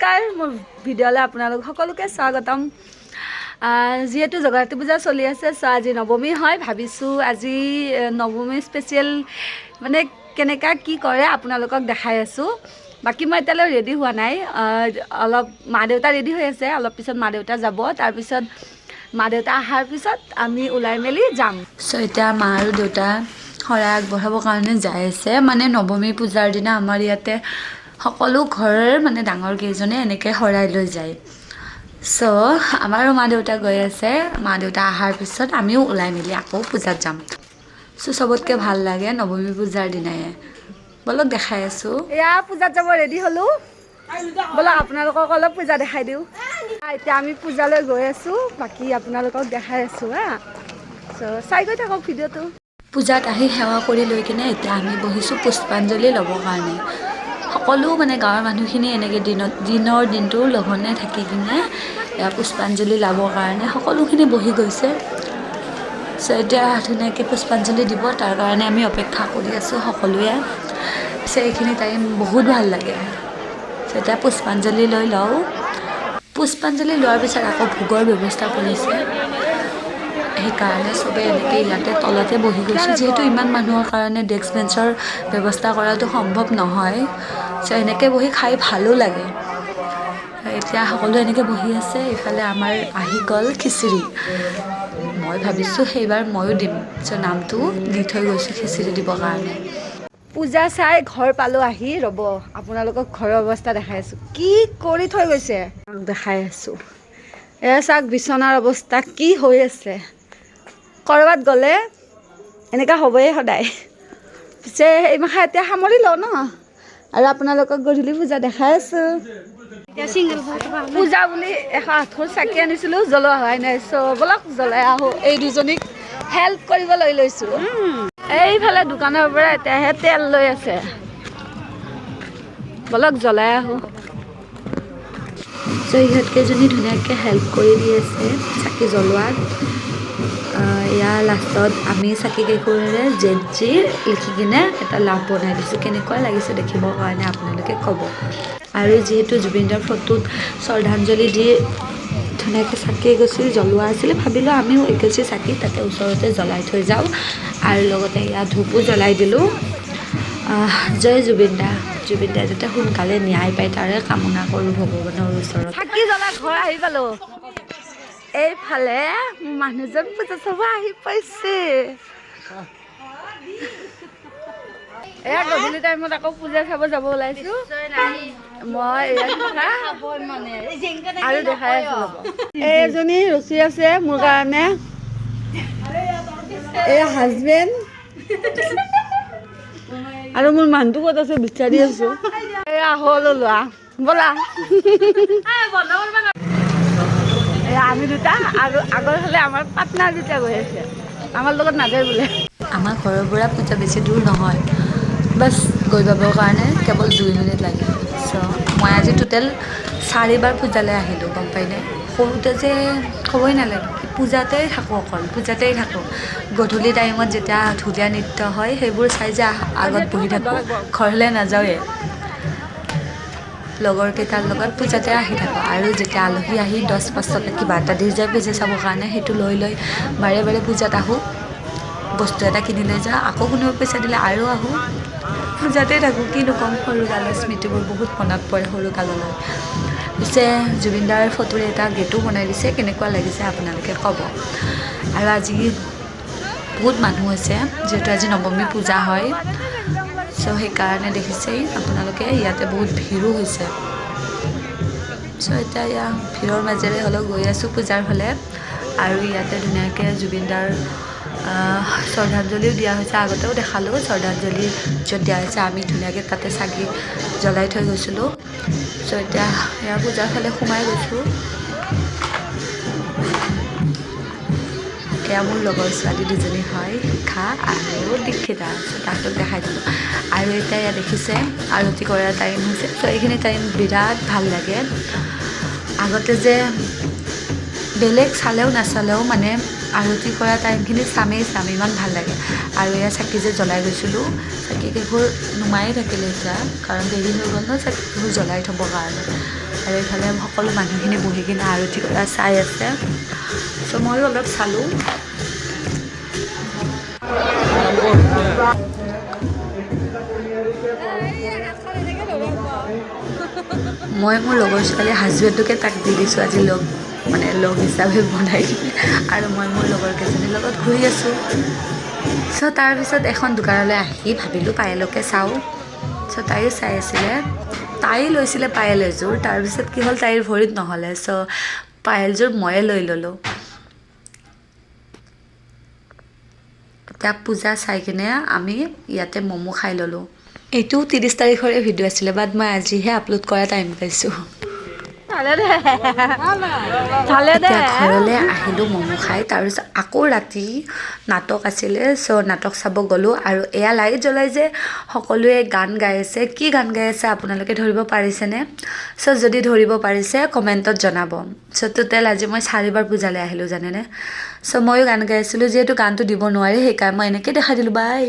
নমস্কাৰ মোৰ ভিডিঅ'লৈ আপোনালোক সকলোকে স্বাগতম যেহেতু জগন্নাথ পূজা চলি আছে চ' আজি নৱমী হয় ভাবিছোঁ আজি নৱমী স্পেচিয়েল মানে কেনেকা কি কৰে আপোনালোকক দেখাই আছোঁ বাকী মই এতিয়ালৈ ৰেডি হোৱা নাই অলপ মা দেউতা ৰেডি হৈ আছে অলপ পিছত মা দেউতা যাব তাৰপিছত মা দেউতা অহাৰ পিছত আমি ওলাই মেলি যাম চ' এতিয়া মা আৰু দেউতা শৰাই আগবঢ়াবৰ কাৰণে যাই আছে মানে নৱমী পূজাৰ দিনা আমাৰ ইয়াতে সকলো ঘৰৰ মানে ডাঙৰ কেইজনে এনেকৈ শৰাই লৈ যায় চ' আমাৰো মা দেউতা গৈ আছে মা দেউতা অহাৰ পিছত আমিও ওলাই মেলি আকৌ পূজাত যাম চ' চবতকৈ ভাল লাগে নৱমী পূজাৰ দিনাই বলক দেখাই আছোঁ এয়া পূজাত যাব ৰেডি হ'লোঁ বলক আপোনালোকক অলপ পূজা দেখাই দিওঁ এতিয়া আমি পূজালৈ গৈ আছোঁ বাকী আপোনালোকক দেখাই আছোঁ হা চ' চাই গৈ থাকক ভিডিঅ'টো পূজাত আহি সেৱা কৰি লৈ কিনে এতিয়া আমি বহিছোঁ পুষ্পাঞ্জলি ল'বৰ কাৰণে সকলো মানে গাঁৱৰ মানুহখিনি এনেকৈ দিনৰ দিনটো লঘনে থাকি কিনে পুষ্পাঞ্জলি ল'বৰ কাৰণে সকলোখিনি বহি গৈছে চ' এতিয়া ধুনীয়াকৈ পুষ্পাঞ্জলি দিব তাৰ কাৰণে আমি অপেক্ষা কৰি আছোঁ সকলোৱে চ' এইখিনি টাইম বহুত ভাল লাগে চ' এতিয়া পুষ্পাঞ্জলি লৈ লওঁ পুষ্পাঞ্জলি লোৱাৰ পিছত আকৌ ভোগৰ ব্যৱস্থা কৰিছে সেইকাৰণে চবেই এনেকৈ ইয়াতে তলতে বহি গৈছোঁ যিহেতু ইমান মানুহৰ কাৰণে ডেস্ক বেঞ্চৰ ব্যৱস্থা কৰাটো সম্ভৱ নহয় চ' এনেকৈ বহি খাই ভালো লাগে এতিয়া সকলো এনেকৈ বহি আছে ইফালে আমাৰ আহি গ'ল খিচিৰি মই ভাবিছোঁ সেইবাৰ ময়ো দিম চ' নামটো দি থৈ গৈছোঁ খিচিৰি দিবৰ কাৰণে পূজা চাই ঘৰ পালোঁ আহি ৰ'ব আপোনালোকক ঘৰৰ অৱস্থা দেখাই আছোঁ কি কৰি থৈ গৈছে দেখাই আছোঁ এয়া চাওক বিচনাৰ অৱস্থা কি হৈ আছে ক'ৰবাত গ'লে এনেকুৱা হ'বই সদায় পিছে এই মাখা এতিয়া সামৰি লওঁ ন আৰু আপোনালোকক গধূলি পূজা দেখাই আছোঁ পূজা বুলি 108 চাকি আনিছিলোঁ জ্বলোৱা হোৱাই নাই চ' বলক জ্বলাই আহোঁ এই দুজনীক হেল্প কৰিবলৈ লৈছোঁ এইফালে দোকানৰ পৰা এতিয়াহে তেল লৈ আছে বলক জ্বলাই আহোঁ চ' ইহঁতকেইজনী ধুনীয়াকৈ হেল্প কৰি দি আছে চাকি জ্বলোৱাত ইয়াৰ লাষ্টত আমি চাকি কেইকুৰাৰে জেদজি লিখি কিনে এটা লাভ বনাই দিছোঁ কেনেকুৱা লাগিছে দেখিবৰ কাৰণে আপোনালোকে ক'ব আৰু যিহেতু জুবিনদাৰ ফটোত শ্ৰদ্ধাঞ্জলি দি ধুনীয়াকৈ চাকি এগছি জ্বলোৱা আছিলে ভাবিলোঁ আমিও এগছি চাকি তাতে ওচৰতে জ্বলাই থৈ যাওঁ আৰু লগতে ইয়াত ধূপো জ্বলাই দিলোঁ জয় জুবিনদা জুবিনদাই যাতে সোনকালে ন্যায় পায় তাৰে কামনা কৰোঁ ভগৱানৰ ওচৰত চাকি জ্বলাই ঘৰ আহি পালোঁ এইফালে মানুহজন পূজা চাব আহি পাইছে এয়া গধূলি টাইমত আকৌ পূজা চাব যাব ওলাইছোঁ মই আৰু দেখাই আছোঁ এজনী ৰচি আছে মোৰ কাৰণে এয়া হাজবেণ্ড আৰু মোৰ মানুহটো ক'ত আছে বিচাৰি আছোঁ এয়া হ'ল লোৱা ব'লা আমি দুটা আৰু আগৰ হ'লে আমাৰ পাৰ্টনাৰ দুটা গৈ আছে আমাৰ লগত নাযায় বোলে আমাৰ ঘৰৰ পৰা পূজা বেছি দূৰ নহয় বাছ গৈ পাবৰ কাৰণে কেৱল 2 মিনিট লাগে চ' মই আজি টোটেল 4বাৰ পূজালৈ আহিলোঁ গম পাইনে সৰুতে যে ক'বই নালাগে পূজাতেই থাকোঁ অকল পূজাতেই থাকোঁ গধূলি টাইমত যেতিয়া ঢুলীয়া নৃত্য হয় সেইবোৰ চাই যে আগত বহি থাকোঁ ঘৰলৈ নাযাওঁৱে লগৰকেইটাৰ লগত পূজাতে আহি থাকোঁ আৰু যেতিয়া আলহী আহি 10-5 টকা কিবা এটা দি যায় পূজা চাবৰ কাৰণে সেইটো লৈ বাৰে বাৰে পূজাত আহোঁ বস্তু এটা কিনি লৈ যাওঁ আকৌ কোনোবা পইচা দিলে আৰু আহোঁ পূজাতে থাকোঁ কিনো ক'ম সৰুকালৰ স্মৃতিবোৰ বহুত মনত পৰে সৰুকাললৈ পিছে জুবিনদাৰ ফটোৰে এটা গেটো বনাই দিছে কেনেকুৱা লাগিছে আপোনালোকে ক'ব আৰু আজি বহুত মানুহ আছে যিহেতু আজি নৱমী পূজা হয় চ' সেইকাৰণে দেখিছেই আপোনালোকে ইয়াতে বহুত ভিৰো হৈছে চ' এতিয়া ইয়াৰ ভিৰৰ মাজেৰে হ'লেও গৈ আছোঁ পূজাৰ ফালে আৰু ইয়াতে ধুনীয়াকৈ জুবিনদাৰ শ্ৰদ্ধাঞ্জলিও দিয়া হৈছে আগতেও দেখালোঁ শ্ৰদ্ধাঞ্জলি য'ত দিয়া হৈছে আমি ধুনীয়াকৈ তাতে চাকি জ্বলাই থৈ গৈছিলোঁ চ' এতিয়া ইয়াৰ পূজাৰ ফালে সোমাই গৈছোঁ এয়া মোৰ লগৰ ছোৱালী দুজনী হয় শিখা আৰু দীক্ষিতা তাহাঁতক দেখাই দিলোঁ আৰু এতিয়া ইয়াত দেখিছে আৰতি কৰাৰ টাইম হৈছে ত' এইখিনি টাইম বিৰাট ভাল লাগে আগতে যে বেলেগ চালেও নাচালেও মানে আৰতি কৰা টাইমখিনি চাম ইমান ভাল লাগে আৰু এয়া চাকি যে জ্বলাই গৈছিলোঁ চাকিকেইবোৰ নুমায়ে থাকিলে এতিয়া কাৰণ দেৰি হৈ গ'ল ন চাকিবোৰ জ্বলাই থ'বৰ কাৰণে আৰু এইফালে সকলো মানুহখিনি বহি কিনে আৰতি কৰা চাই আছে চ' ময়ো অলপ চালোঁ মই মোৰ লগৰ ছোৱালী হাজবেণ্ডটোকে তাক দি দিছোঁ আজি লগ হিচাপে বনাই কিনে আৰু মই মোৰ লগৰ কেইজনীৰ লগত ঘূৰি আছোঁ চ' তাৰপিছত এখন দোকানলৈ আহি ভাবিলোঁ পায়েলকে চাওঁ চ' তাইও চাই আছিলে তাই লৈছিলে পায়েল এযোৰ তাৰপিছত কি হ'ল তাইৰ ভৰিত নহ'লে চ' পায়েলযোৰ ময়ে লৈ ল'লোঁ এতিয়া পূজা চাই কিনে আমি ইয়াতে ম'ম' খাই ল'লোঁ এইটো 30 তাৰিখৰে ভিডিঅ' আছিলে বাট মই আজিহে আপলোড কৰা টাইম পাইছোঁ এতিয়া ঘৰলৈ আহিলোঁ ম'ম' খাই তাৰপিছত আকৌ ৰাতি নাটক আছিলে চ' নাটক চাব গ'লোঁ আৰু এয়া লাইট জ্বলাই যে সকলোৱে গান গাই আছে কি গান গাই আছে আপোনালোকে ধৰিব পাৰিছেনে চ' যদি ধৰিব পাৰিছে কমেণ্টত জনাব চ' টোটেল আজি মই 4বাৰ পূজালৈ আহিলোঁ জানেনে চ' ময়ো গান গাই আছিলোঁ যিহেতু গানটো দিব নোৱাৰি সেইকাৰণে মই এনেকৈ দেখাই দিলোঁ বাই